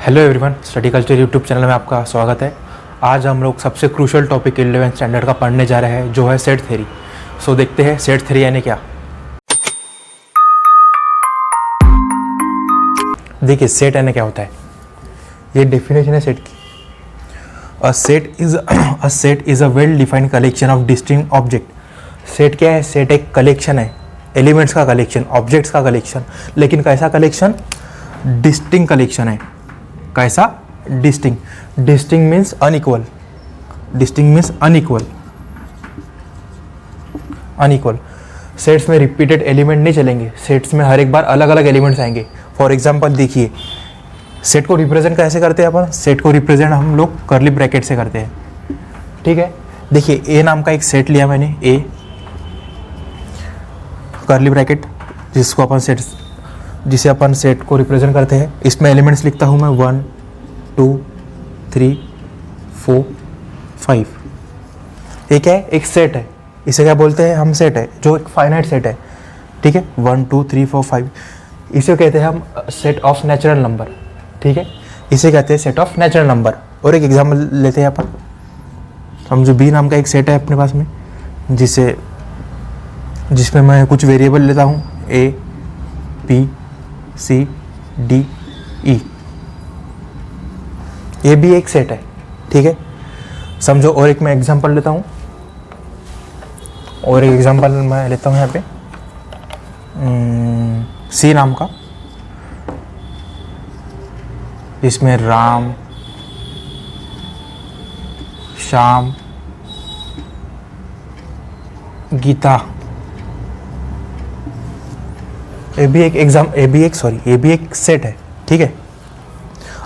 Hello everyone, study culture YouTube channel में आपका स्वागत है। आज हम लोग सबसे क्रूशियल टॉपिक 11th स्टैंडर्ड का पढ़ने जा रहे हैं, जो है सेट थ्योरी। सो देखते हैं सेट थ्योरी यानी क्या। देखिए सेट यानी क्या होता है, ये डेफिनेशन है सेट की। A set is a well defined collection of distinct object. Set क्या है? सेट एक कलेक्शन है, एलिमेंट्स का कलेक्शन, ऑब्जेक्ट्स का कलेक्शन। लेकिन कैसा कलेक्शन? डिस्टिंक्ट कलेक्शन है। कैसा? Distinct. Distinct means unequal. Distinct means unequal. Unequal sets में रिपीटेड एलिमेंट नहीं चलेंगे, सेट्स में हर एक बार अलग अलग एलिमेंट्स आएंगे। फॉर एग्जांपल देखिए, सेट को रिप्रेजेंट कैसे करते हैं अपन? सेट को रिप्रेजेंट हम लोग कर्ली ब्रैकेट से करते हैं, ठीक है। देखिए ए नाम का एक सेट लिया मैंने, ए कर्ली ब्रैकेट, जिसे अपन सेट को रिप्रेजेंट करते हैं। इसमें एलिमेंट्स लिखता हूँ मैं 1 2 3 4 5। ये क्या है? एक सेट है। इसे क्या बोलते हैं हम? सेट है, जो एक फाइनाइट सेट है, ठीक है। 1 2 3 4 5 इसे कहते हैं हम सेट ऑफ नेचुरल नंबर, ठीक है। इसे कहते हैं सेट ऑफ नेचुरल नंबर। और एक एग्जाम्पल लेते हैं अपन, हम जो बी नाम का एक सेट है अपने पास में, जिसमें मैं कुछ वेरिएबल लेता हूँ, ए बी सी डी ई। ये भी एक सेट है, ठीक है, समझो। और एक मैं एग्जांपल लेता हूँ, और एक एग्जांपल मैं लेता हूँ यहाँ पे सी नाम का, जिसमें राम, श्याम, गीता। ये भी एक सेट है, ठीक है।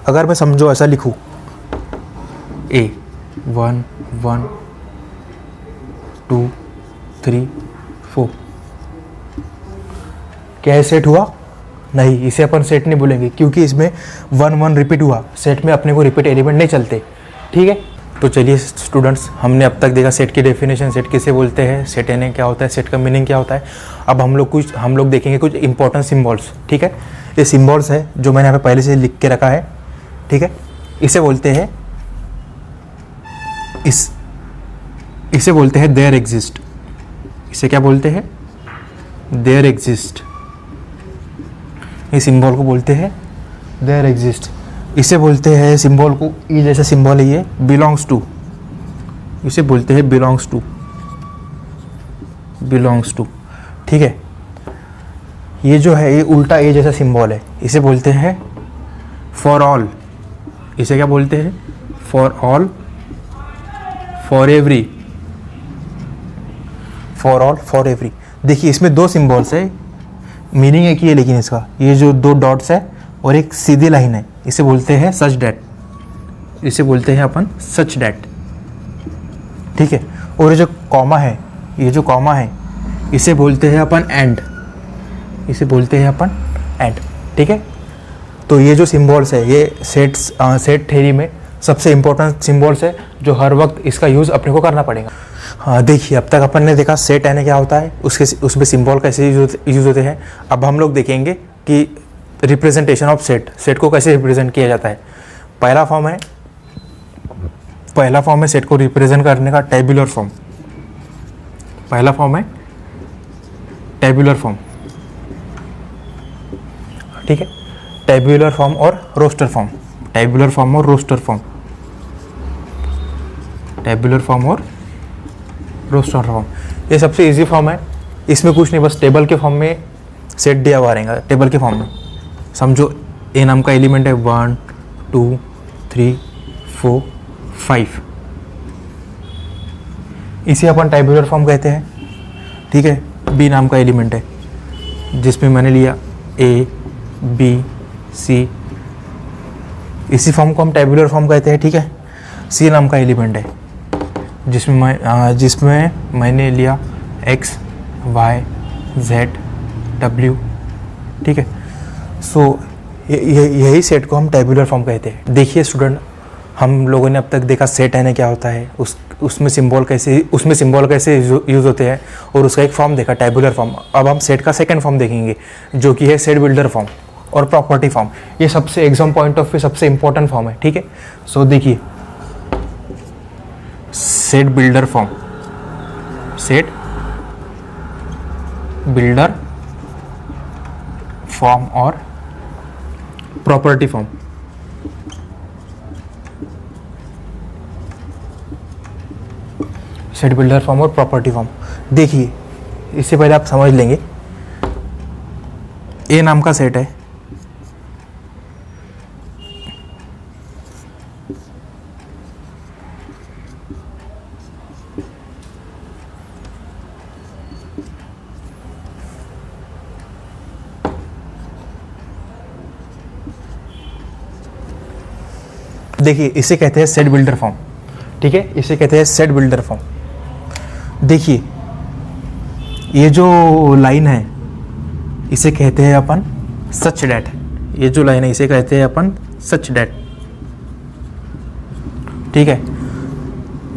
अगर मैं समझो ऐसा लिखूं, ए 1 1 2 3 4, क्या ये सेट हुआ? नहीं, इसे अपन सेट नहीं बोलेंगे, क्योंकि इसमें 1 1 रिपीट हुआ। सेट में अपने को रिपीट एलिमेंट नहीं चलते, ठीक है। तो चलिए स्टूडेंट्स, हमने अब तक देखा सेट की डेफिनेशन, सेट किसे बोलते हैं, सेट यानी क्या होता है, सेट का मीनिंग क्या होता है। अब हम लोग देखेंगे कुछ इंपॉर्टेंट सिम्बॉल्स, ठीक है। ये सिम्बॉल्स है जो मैंने यहाँ पे पहले से लिख के रखा है, ठीक है। इसे बोलते हैं देयर एग्जिस्ट। इसे क्या बोलते हैं? There exist. इस सिंबल को बोलते हैं देयर एग्जिस्ट। इसे बोलते हैं सिंबल को, ई जैसा सिंबल है ये, बिलोंग्स टू। इसे बोलते हैं बिलोंग्स टू, ठीक है। ये जो है, ये उल्टा ए जैसा सिंबल है, इसे बोलते हैं फॉर ऑल। इसे क्या बोलते हैं? For all, for every, for all, for every. देखिए इसमें दो सिंबल्स है, मीनिंग एक ही है, लेकिन इसका ये जो दो डॉट्स है और एक सीधी लाइन है, इसे बोलते हैं सच डैट। इसे बोलते हैं अपन सच डैट, ठीक है। और ये जो कॉमा है, इसे बोलते हैं अपन एंड। इसे बोलते हैं अपन एंड, ठीक है। तो ये जो सिम्बॉल्स है, ये सेट थ्योरी में सबसे इम्पोर्टेंट सिम्बॉल्स है, जो हर वक्त इसका यूज़ अपने को करना पड़ेगा। हाँ देखिए, अब तक अपन ने देखा सेट यानी क्या होता है, उसमें सिम्बॉल कैसे यूज होते हैं। अब हम लोग देखेंगे कि रिप्रेजेंटेशन ऑफ सेट को कैसे रिप्रेजेंट किया जाता है। पहला फॉर्म है सेट को रिप्रेजेंट करने का टेबुलर फॉर्म। पहला फॉर्म है टेबुलर फॉर्म, ठीक है। टेबुलर फॉर्म और रोस्टर फॉर्म, टेबुलर फॉर्म और रोस्टर फॉर्म, टेबुलर फॉर्म और रोस्टर फॉर्म। ये सबसे इजी फॉर्म है, इसमें कुछ नहीं, बस टेबल के फॉर्म में सेट दिया हुआ रहेगा। टेबल के फॉर्म में समझो ए नाम का एलिमेंट है 1 2 3 4 5, इसे अपन टेबुलर फॉर्म कहते हैं, ठीक है। बी नाम का एलिमेंट है, जिसमें मैंने लिया ए बी सी, इसी फॉर्म को हम टेबुलर फॉर्म कहते हैं, ठीक है। सी नाम का एलिमेंट है, जिसमें मैंने लिया एक्स वाई जेड डब्ल्यू, ठीक है। सो यही सेट को हम टेबुलर फॉर्म कहते हैं। देखिए स्टूडेंट, हम लोगों ने अब तक देखा सेट यानी क्या होता है, उसमें सिंबल कैसे यूज़ होते हैं, और उसका एक फॉर्म देखा टेबुलर फॉर्म। अब हम सेट का सेकंड फॉर्म देखेंगे, जो कि है सेट बिल्डर फॉर्म। और प्रॉपर्टी फॉर्म, ये सबसे एग्जाम पॉइंट ऑफ व्यू सबसे इंपॉर्टेंट फॉर्म है, ठीक है। सो देखिए, set builder form, set builder form और property form. Set builder form और प्रॉपर्टी फॉर्म, देखिए इससे पहले आप समझ लेंगे, ए नाम का सेट है, देखिए इसे कहते हैं सेट बिल्डर फॉर्म, ठीक है, इसे कहते हैं सेट बिल्डर फॉर्म। देखिए ये जो लाइन है इसे कहते हैं अपन सच डैट, ये जो लाइन है इसे कहते हैं अपन सच डैट, ठीक है।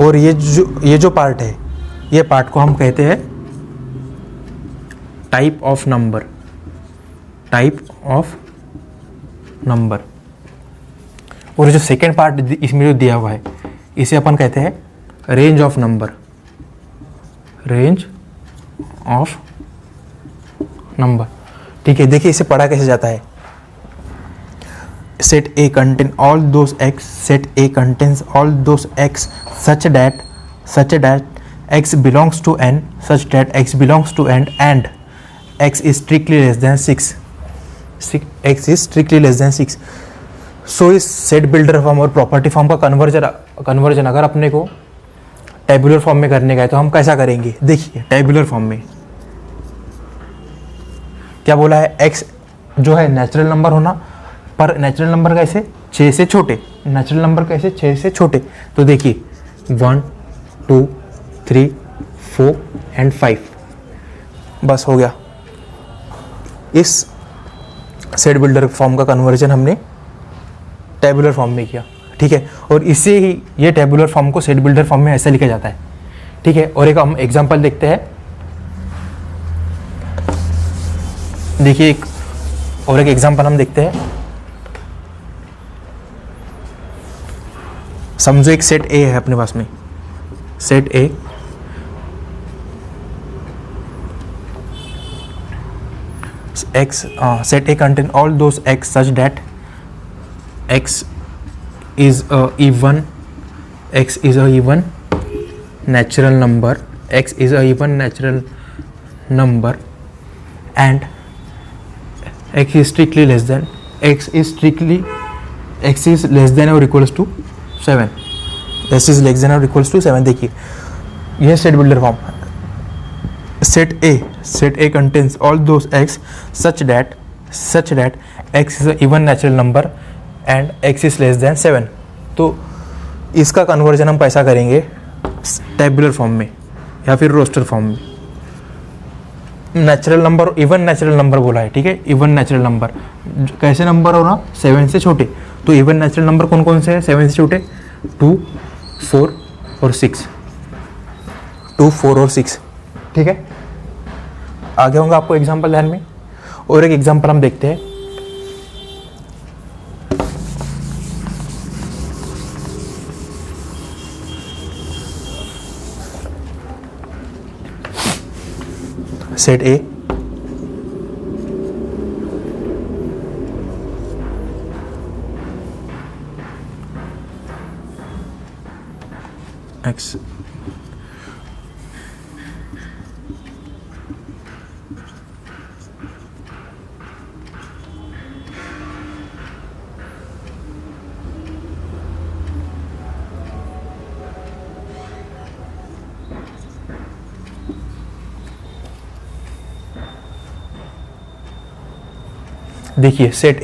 और ये जो पार्ट है, ये पार्ट को हम कहते हैं type of number, type of number. और जो सेकेंड पार्ट इसमें जो दिया हुआ है इसे अपन कहते हैं range of number, range of number, ठीक है। देखिए इसे पढ़ा कैसे जाता है, set A contain all those x, set A contains all those x such that x belongs to N, such that x belongs to N and x is strictly less than 6, x is strictly less than 6। So इस set builder form और property form का conversion अगर अपने को tabular form में करने का है तो हम कैसा करेंगे, देखिए टेबुलर फॉर्म में क्या बोला है, एक्स जो है नेचुरल नंबर होना, पर नेचुरल नंबर कैसे, 6 से छोटे, नेचुरल नंबर कैसे 6 से छोटे। तो देखिए 1 2 3 4 एंड 5, बस हो गया। इस सेट बिल्डर फॉर्म का कन्वर्जन हमने टेबुलर फॉर्म में किया, ठीक है। और इसे ही ये टेबुलर फॉर्म को सेट बिल्डर फॉर्म में ऐसे लिखा जाता है, ठीक है। और एक हम एग्जांपल देखते हैं, देखिए एक एग्जांपल हम देखते हैं। समझो एक सेट ए है अपने पास में, set A, x, set A contain all those x such that x is a even natural number, x is a even natural number and x is less than or equals to 7, x is less than or equals to 7। देखिए यह set builder form, set A contains all those x such that x is a even natural number and x is less than 7। तो इसका conversion हम कैसा करेंगे, tabular form में या फिर रोस्टर फॉर्म में। Natural number, even natural number बोला है, ठीक है। इवन नेचुरल नंबर कैसे नंबर हो ना, 7 से छोटे। तो इवन नेचुरल नंबर कौन कौन से हैं 7 से छोटे, 2 4 और 6, 2 4 और 6, ठीक है। आगे होंगे आपको एग्जाम्पल ध्यान में। और एक एग्जाम्पल हम देखते हैं, सेट ए, एक्स, देखिए set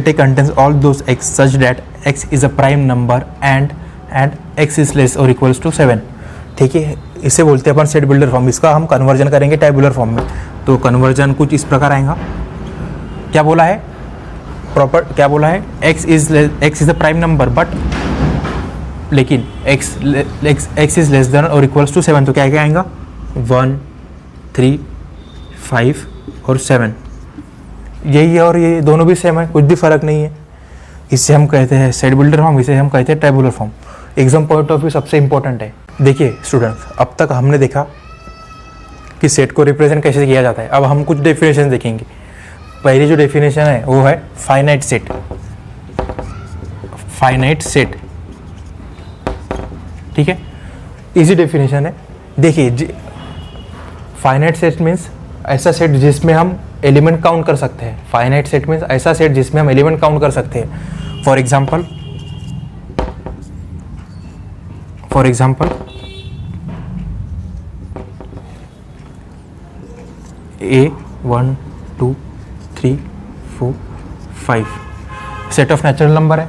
A contains all those x such that x is a prime number and x is less और इक्वल्स टू 7, ठीक है। इसे बोलते हैं अपन सेट बिल्डर फॉर्म। इसका हम कन्वर्जन करेंगे टेबुलर फॉर्म में। तो कन्वर्जन कुछ इस प्रकार आएगा, क्या बोला है, क्या बोला है, x is a prime number but, लेकिन एक्स इज लेस देन और इक्वल्स टू 7। तो क्या क्या आएगा, 1 3 5 और 7, यही है और ये दोनों भी सेम है, कुछ भी फ़र्क नहीं है। इसे हम कहते हैं सेट बिल्डर फॉर्म, इसे हम कहते हैं tabular form. Exam point of view सबसे इंपॉर्टेंट है। देखिए स्टूडेंट्स, अब तक हमने देखा कि सेट को रिप्रेजेंट कैसे किया जाता है। अब हम कुछ डेफिनेशन देखेंगे। पहली जो डेफिनेशन है वो है फाइनाइट सेट। फाइनाइट सेट, ठीक है, इजी डेफिनेशन है। देखिए फाइनाइट सेट मीन्स ऐसा सेट जिसमें हम एलिमेंट काउंट कर सकते हैं। फाइनाइट सेट मीन्स ऐसा सेट जिसमें हम एलिमेंट काउंट कर सकते हैं। For example A 1 2 3 4 5 set of natural number है,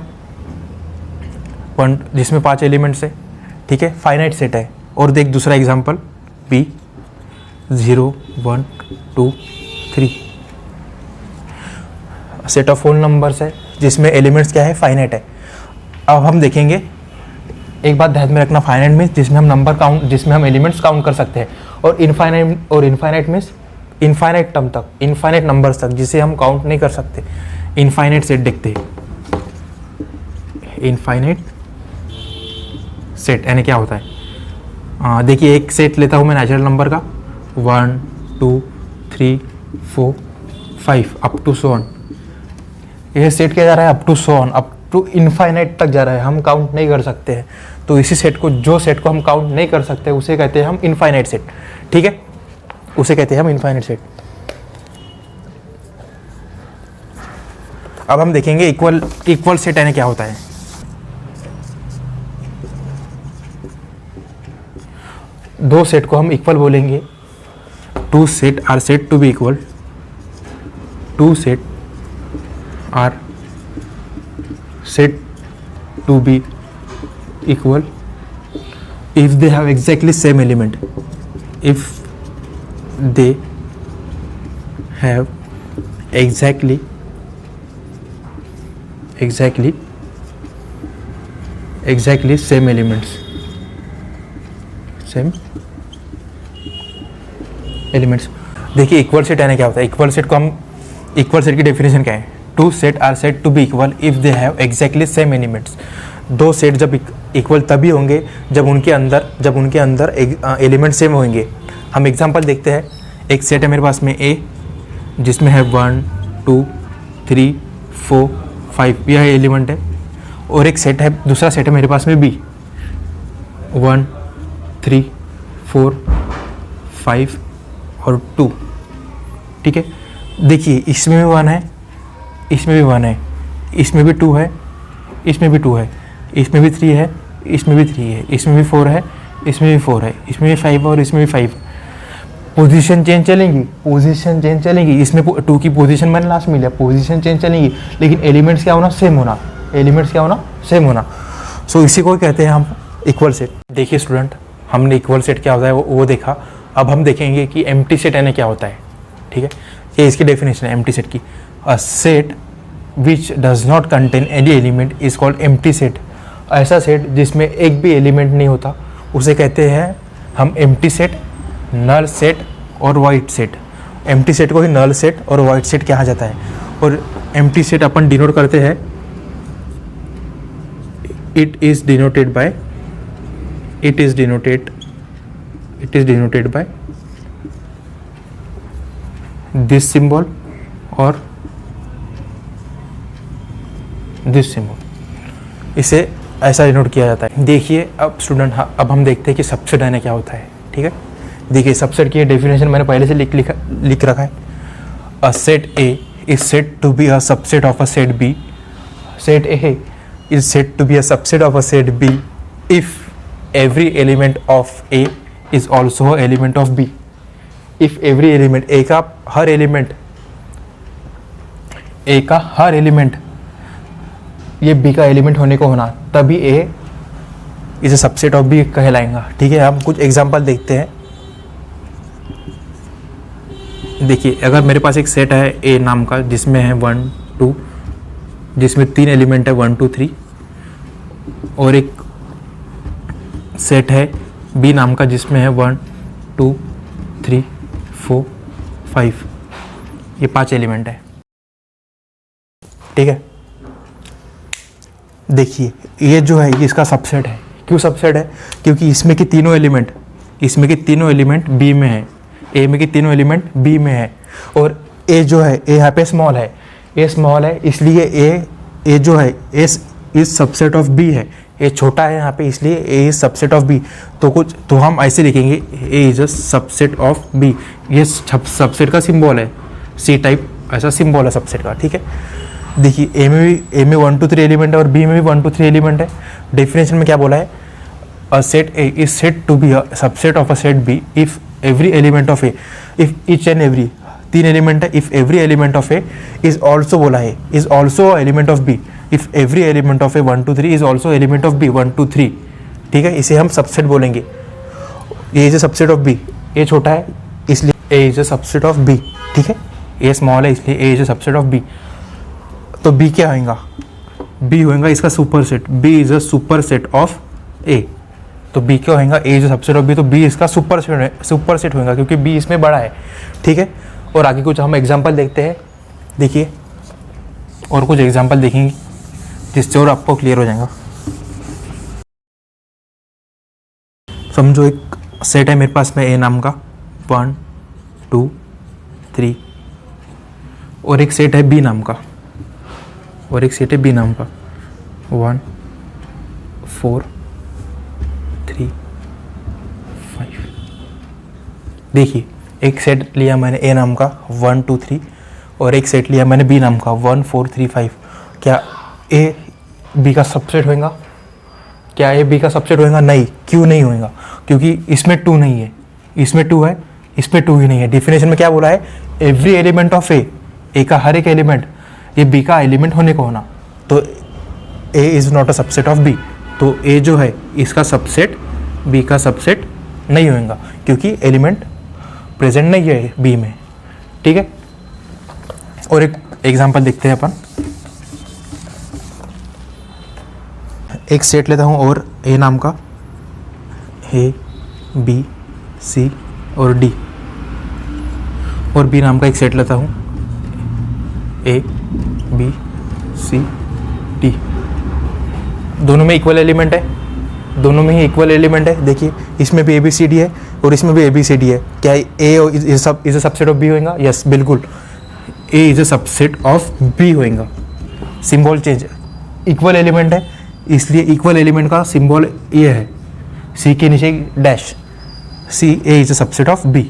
जिसमें 5 एलिमेंट्स है, ठीक है, फाइनाइट सेट है। और देख दूसरा example B 0 1 2 3 set of whole numbers है, जिसमें एलिमेंट्स क्या है, फाइनाइट है। अब हम देखेंगे, एक बात ध्यान में रखना, फाइनाइट मीन्स जिसमें हम नंबर काउंट, जिसमें हम एलिमेंट्स काउंट कर सकते हैं, और इनफाइनाइट मीन्स इनफाइनाइट टर्म तक, इनफाइनाइट नंबर्स तक जिसे हम काउंट नहीं कर सकते। इनफाइनाइट सेट देखते हैं। इनफाइनाइट सेट यानी क्या होता है? देखिए एक सेट लेता हूँ मैं नेचुरल नंबर का 1 2 3 4 5 अप टू सो ऑन। यह सेट क्या जा रहा है? Up to so on, up to infinite तक जा रहा है, हम काउंट नहीं कर सकते हैं। तो इसी सेट को, जो सेट को हम काउंट नहीं कर सकते उसे कहते हैं हम इनफाइनाइट सेट, ठीक है, उसे कहते हैं हम इनफाइनाइट सेट। अब हम देखेंगे इक्वल सेट यानी क्या होता है। दो सेट को हम इक्वल बोलेंगे। Two set are set to be equal, two set are set to be equal if they have exactly same element, if they have exactly same elements, देखिए इक्वल सेट यानी क्या होता है। इक्वल सेट की definition क्या है? Two set are set to be equal if they have exactly same elements. दो set जब इक्वल तभी होंगे जब उनके अंदर एलिमेंट सेम होंगे। हम एग्जांपल देखते हैं। एक सेट है मेरे पास में A, जिसमें है 1 2 3 4 5, यह एलिमेंट है। और एक सेट है, दूसरा सेट है मेरे पास में B, 1 3 4 5 और 2, ठीक है। देखिए इसमें भी 1 है, इसमें भी 1 है, इसमें भी 2 है, इसमें भी 2 है, इसमें भी 3 है, इसमें भी 3 है, इसमें भी 4 है, इसमें भी 4 है, इसमें भी 5 और इसमें भी 5। पोजीशन चेंज चलेंगी। इसमें 2 की पोजीशन मैंने लास्ट में लिया, पोजीशन चेंज चलेंगी, लेकिन एलिमेंट्स क्या होना? सेम होना। सो इसी को कहते हैं हम इक्वल सेट। देखिए स्टूडेंट, हमने इक्वल सेट क्या होता है वो देखा। अब हम देखेंगे कि एम्प्टी सेट यानी क्या होता है, ठीक है। ये इसकी डेफिनेशन है एम्प्टी सेट की। A set which does not contain any element is called empty set. ऐसा सेट जिसमें एक भी एलिमेंट नहीं होता उसे कहते हैं हम एम्प्टी सेट, नल सेट और वाइड सेट। एम्प्टी सेट को ही नल सेट और वाइड सेट कहा जाता है। और एम्प्टी सेट अपन डिनोट करते हैं, it is denoted by this symbol और दिस सिंबल। इसे ऐसा डिनोट किया जाता है। देखिए अब स्टूडेंट, अब हम देखते हैं कि सबसेट यानी क्या होता है, ठीक है। देखिए सबसेट की डेफिनेशन मैंने पहले से लिख रखा है। A set A is said to be a subset of a set B. Set A is said to be a subset of a set B if every element of A is also a element of B. If every element, A का हर element ये B का element होने को होना, तभी ए इसे subset of B कहलाएगा, ठीक है। हम कुछ एग्जांपल देखते हैं। देखिए अगर मेरे पास एक सेट है ए नाम का, जिसमें है 1 2, जिसमें 3 एलिमेंट है 1 2 3, और एक सेट है बी नाम का जिसमें है 1 2 3 4 5, ये 5 एलिमेंट है, ठीक है। देखिए ये जो है ये इसका सबसेट है। क्यों सबसेट है? क्योंकि इसमें के तीनों एलिमेंट बी में है, ए में के तीनों एलिमेंट बी में है, और ए जो है ए यहाँ पे स्मॉल है, ए स्मॉल है, इसलिए ए जो है A is subset of B है। ए छोटा है यहाँ पे, इसलिए A is subset of B. तो हम ऐसे लिखेंगे A is a subset of B. ये सबसेट का सिंबल है, सी टाइप ऐसा सिंबल है सबसेट का, ठीक है। देखिए ए में 1 2 3 एलिमेंट है और बी में भी 1 2 3 एलिमेंट है। डेफिनेशन में क्या बोला है? A set A is said to be a subset of a set B if every element of A, if each and every, 3 element है, if every element of A is also बोला है, is also element of B, if every element of A 1 2 3 is also element of B 1 2 3, ठीक है। इसे हम subset बोलेंगे। A is a subset of B, A छोटा है इसलिए A is a subset of B, ठीक है। ए स्मॉल है इसलिए A is a subset of B. तो बी क्या होगा? बी होगा इसका superset, B is a superset of A. तो बी क्या होगा? A is a subset of B, तो बी इसका सुपर सेट होगा क्योंकि बी इसमें बड़ा है, ठीक है। और आगे कुछ हम एग्जांपल देखते हैं। देखिए और कुछ एग्जांपल देखेंगे जिससे और आपको क्लियर हो जाएगा। समझो एक सेट है मेरे पास में ए नाम का 1 2 3, और एक सेट है बी नाम का, 1 4 3 5। देखिए एक सेट लिया मैंने ए नाम का 1 2 3, और एक सेट लिया मैंने बी नाम का 1 4 3 5। क्या ए बी का सबसेट होगा? क्या ए बी का सबसेट होगा? नहीं। क्यों नहीं होगा? क्योंकि इसमें 2 नहीं है, इसमें 2 है, इसमें 2 ही नहीं है। डेफिनेशन में क्या बोला है? एवरी एलिमेंट ऑफ ए का हर एक एलिमेंट ये बी का एलिमेंट होने को होना। तो A is not a subset of B, तो ए जो है इसका सबसेट बी का सबसेट नहीं होगा क्योंकि एलिमेंट प्रेजेंट नहीं है बी में, ठीक है। और एक एग्जांपल देखते हैं अपन। एक सेट लेता हूँ और ए नाम का, ए बी सी और डी, और बी नाम का एक सेट लेता हूँ ए बी सी डी। दोनों में इक्वल एलिमेंट है, दोनों में ही इक्वल एलिमेंट है। देखिए इसमें भी ए बी सी डी है और इसमें भी ए बी सी डी है। क्या A is a subset of B होगा? यस बिल्कुल, A is a subset of B होगा। सिंबल चेंज, इक्वल एलिमेंट है इसलिए इक्वल एलिमेंट का सिंबल ये है, सी के नीचे dash, see A is a subset of B.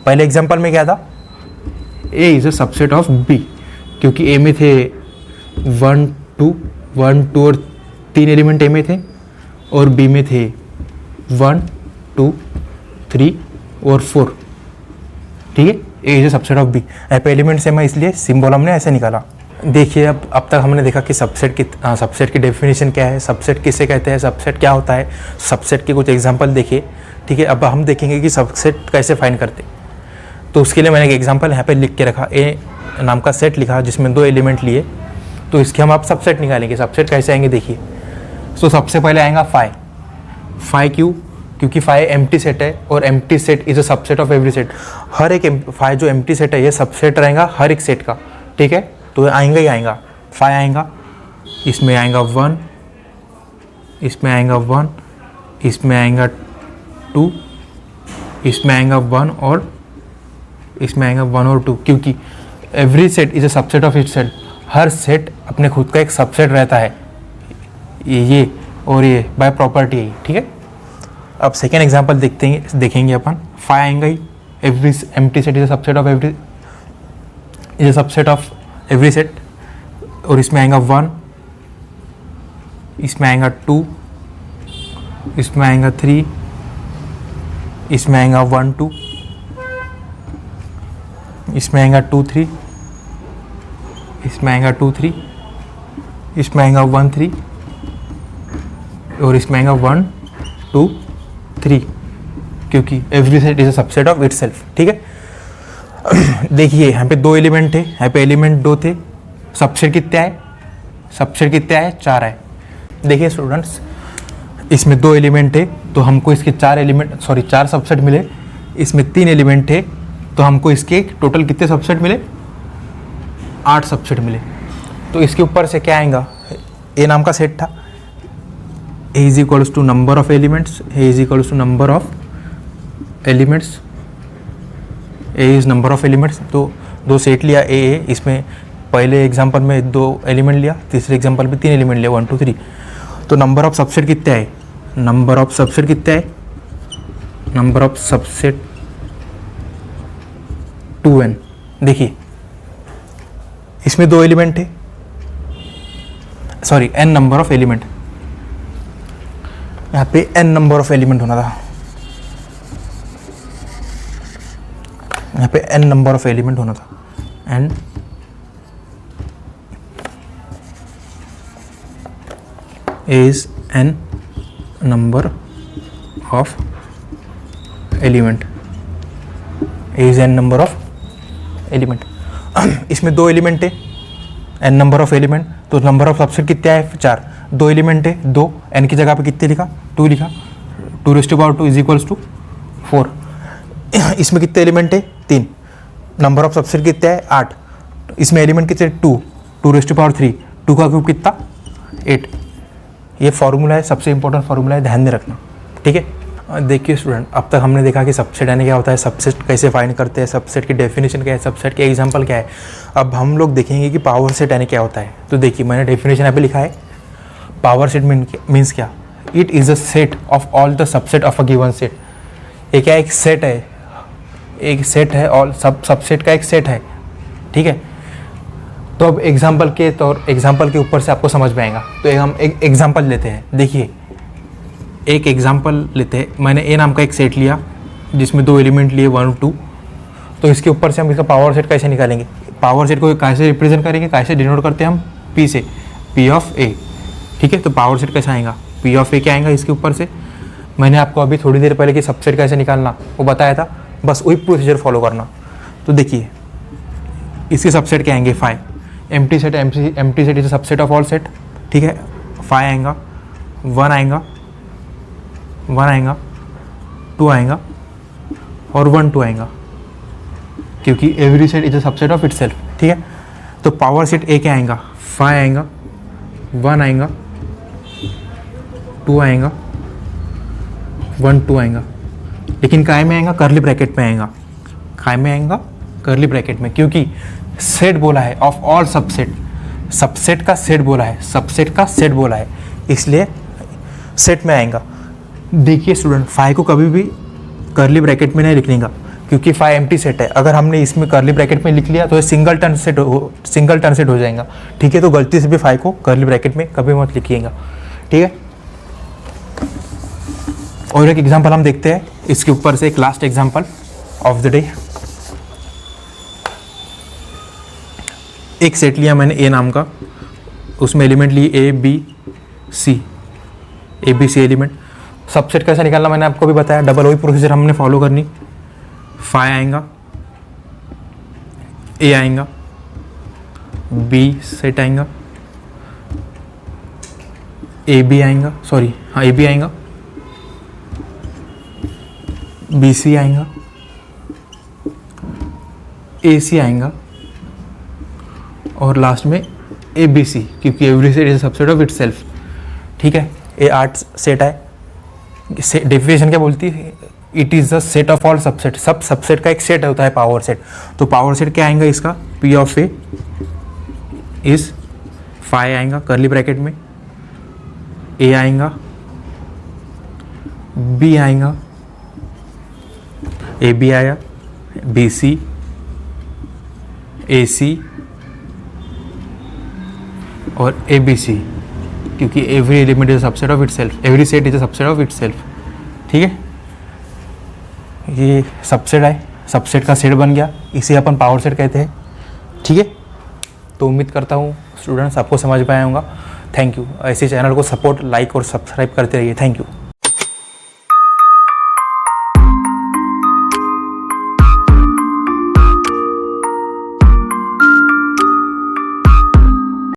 पहले एग्जांपल में क्या था? A is a subset of B, क्योंकि ए में थे 1 2 और 3 एलिमेंट ए में थे, और बी में थे 1 2 3 और 4, ठीक है। A is a subset of B, यहाँ पे एलिमेंट सेम है इसलिए सिंबल हमने ऐसे निकाला। देखिए अब तक हमने देखा कि सबसेट की डेफिनेशन क्या है, सबसेट किसे कहते हैं, सबसेट क्या होता है, सबसेट के कुछ एग्जांपल देखे, ठीक है। अब हम देखेंगे कि सबसेट कैसे फाइंड करते। तो उसके लिए मैंने एक एग्जांपल यहाँ पे लिख के रखा, ए नाम का सेट लिखा जिसमें 2 एलिमेंट लिए, तो इसके हम आप सबसेट निकालेंगे। सबसेट कैसे आएंगे देखिए। तो सबसे पहले आएगा फाई। क्यों? क्योंकि फाई एम्प्टी सेट है और empty set is a subset of every set. हर एक फाई जो एम्प्टी सेट है ये सबसेट रहेगा हर एक सेट का, ठीक है। तो आएंगा ही आएगा, फाई आएगा, इसमें आएगा 1, इसमें आएगा 1, इसमें आएगा 2, इसमें आएगा 1 और इसमें आएगा 1 और 2, क्योंकि every set is a subset of it set. Her set अपने खुद का एक सबसेट रहता है, ये और ये बाय प्रॉपर्टी है, ठीक है। अब सेकेंड एग्जांपल देखेंगे अपन। फाई आएंगा ही, every empty set is a subset of every set, और इसमें आएगा 1, इसमें आएगा 2, इसमें आएगा 3, इसमें आएगा 1 2, इसमें आएगा 2 3, इसमें आएगा 2 3, इसमें आएगा 1 3, और इसमें आएगा 1 2 3, क्योंकि every set is a subset of itself, ठीक है। देखिए यहाँ पे 2 एलिमेंट थे, यहाँ पे एलिमेंट 2 थे। सबसेट कितना है? सबसेट कितना है? 4 है। देखिए स्टूडेंट्स, इसमें 2 एलिमेंट थे तो हमको इसके 4 सबसेट मिले। इसमें 3 एलिमेंट थे तो हमको इसके टोटल कितने सबसेट मिले? 8 सबसेट मिले। तो इसके ऊपर से क्या आएगा, ए नाम का सेट था, A is equals to number of elements, A is equals to number of elements, A is number of elements. तो दो सेट लिया ए, इसमें पहले एग्जांपल में 2 एलिमेंट लिया, तीसरे एग्जांपल में 3 एलिमेंट लिया, 1 2 3। तो नंबर ऑफ सबसेट कितना है, नंबर ऑफ सबसेट कितना है, नंबर ऑफ सबसेट 2n। देखिए इसमें 2 एलिमेंट है, sorry n number of element, यहाँ पे n नंबर ऑफ एलिमेंट होना था, यहाँ पे n नंबर ऑफ एलिमेंट होना था, and is n number of element, is n number of element। इसमें 2 एलिमेंट है, n नंबर ऑफ एलिमेंट, तो नंबर ऑफ सबसेट कितना है 4, 2 एलिमेंट है 2, n की जगह पे कितने लिखा 2 लिखा, 2⁻² इज इक्वल्स टू 4। इसमें कितने एलिमेंट है 3, नंबर ऑफ सबसेट कितना है 8, इसमें एलिमेंट कितने 2, 2⁻3, 2 का क्यूब कितना 8। ये फॉर्मूला है, सबसे इंपॉर्टेंट फॉर्मूला है, ध्यान में रखना, ठीक है। देखिए स्टूडेंट, अब तक हमने देखा कि सबसेट यानी क्या होता है, सबसेट कैसे फाइंड करते हैं, सबसेट की डेफिनेशन क्या है, सबसेट के एग्जांपल क्या है। अब हम लोग देखेंगे कि पावर सेट यानी क्या होता है। तो देखिए मैंने डेफिनेशन यहाँ पे लिखा है, पावर सेट मीन्स क्या, it is a set of all the subset of a given set. ये क्या, एक सेट है, एक सेट है, और सबसेट का एक सेट है, ठीक है। तो अब एग्जाम्पल के ऊपर से आपको समझ में आएगा। तो हम एक एग्जाम्पल लेते हैं, देखिए एक एग्जाम्पल लेते हैं। मैंने ए नाम का एक सेट लिया जिसमें 2 एलिमेंट लिए 1 2। तो इसके ऊपर से हम इसका पावर सेट कैसे निकालेंगे, पावर सेट को कैसे रिप्रेजेंट करेंगे, कैसे डिनोट करते हैं हम पी से, पी ऑफ ए, ठीक है। तो पावर सेट कैसे आएगा, पी ऑफ ए क्या आएगा इसके ऊपर से। मैंने आपको अभी थोड़ी देर पहले कि सबसेट कैसे निकालना वो बताया था, बस वही प्रोसीजर फॉलो करना। तो देखिए इसके सबसेट क्या आएंगे 5, empty set is a subset of all set, ठीक है। 5 आएगा, 1 आएगा, 1 आएगा, 2 आएगा और 1 2 आएगा, क्योंकि every set is a subset of itself, ठीक है। तो पावर सेट ए क्या आएगा 5 आएगा, 1 आएगा, 2 आएगा, 1 2 आएगा। लेकिन काय में आएगा, करली ब्रैकेट में आएगा, काय में आएगा करली ब्रैकेट में, क्योंकि सेट बोला है ऑफ ऑल सबसेट, सबसेट का सेट बोला है, सबसेट का सेट बोला है, इसलिए सेट में आएगा। देखिए स्टूडेंट, 5 को कभी भी करली ब्रैकेट में नहीं लिखने का, क्योंकि 5 एम्प्टी सेट है। अगर हमने इसमें करली ब्रैकेट में लिख लिया तो ये सिंगल टर्न सेट हो जाएगा, ठीक है। तो गलती से भी 5 को करली ब्रैकेट में कभी मत लिखिएगा, ठीक है। और एक एग्जांपल हम देखते हैं इसके ऊपर से, एक last example of the day. एक सेट लिया मैंने ए नाम का, उसमें एलिमेंट लिए A B C element. Subset कैसे निकालना मैंने आपको भी बताया, डबल वही प्रोसीजर हमने फॉलो करनी। 5 आएगा, ए आएगा, बी सेट आएगा, ए बी आएगा, सॉरी हाँ ए बी आएगा, बी सी आएगा, ए सी आएगा और लास्ट में ए बी सी, क्योंकि every set is a subset of itself, ठीक है। ये 8 सेट है। डेफिनेशन क्या बोलती है, it is the set of all subset, सब सबसेट का एक सेट होता है पावर सेट। तो पावर सेट क्या आएगा इसका, पी ऑफ ए इज 5 आएगा करली ब्रैकेट में, ए आएगा, बी आएगा, ए बी आया, बी सी, ए सी और ए बी सी, क्योंकि every element is a subset of itself, every set is a subset of itself, ठीक है। ये सबसेट है, सबसेट का सेट बन गया, इसे अपन पावर सेट कहते हैं, ठीक है। तो उम्मीद करता हूँ स्टूडेंट्स आपको समझ में आया होगा। Thank you. ऐसे चैनल को सपोर्ट, लाइक और सब्सक्राइब करते रहिए। Thank you.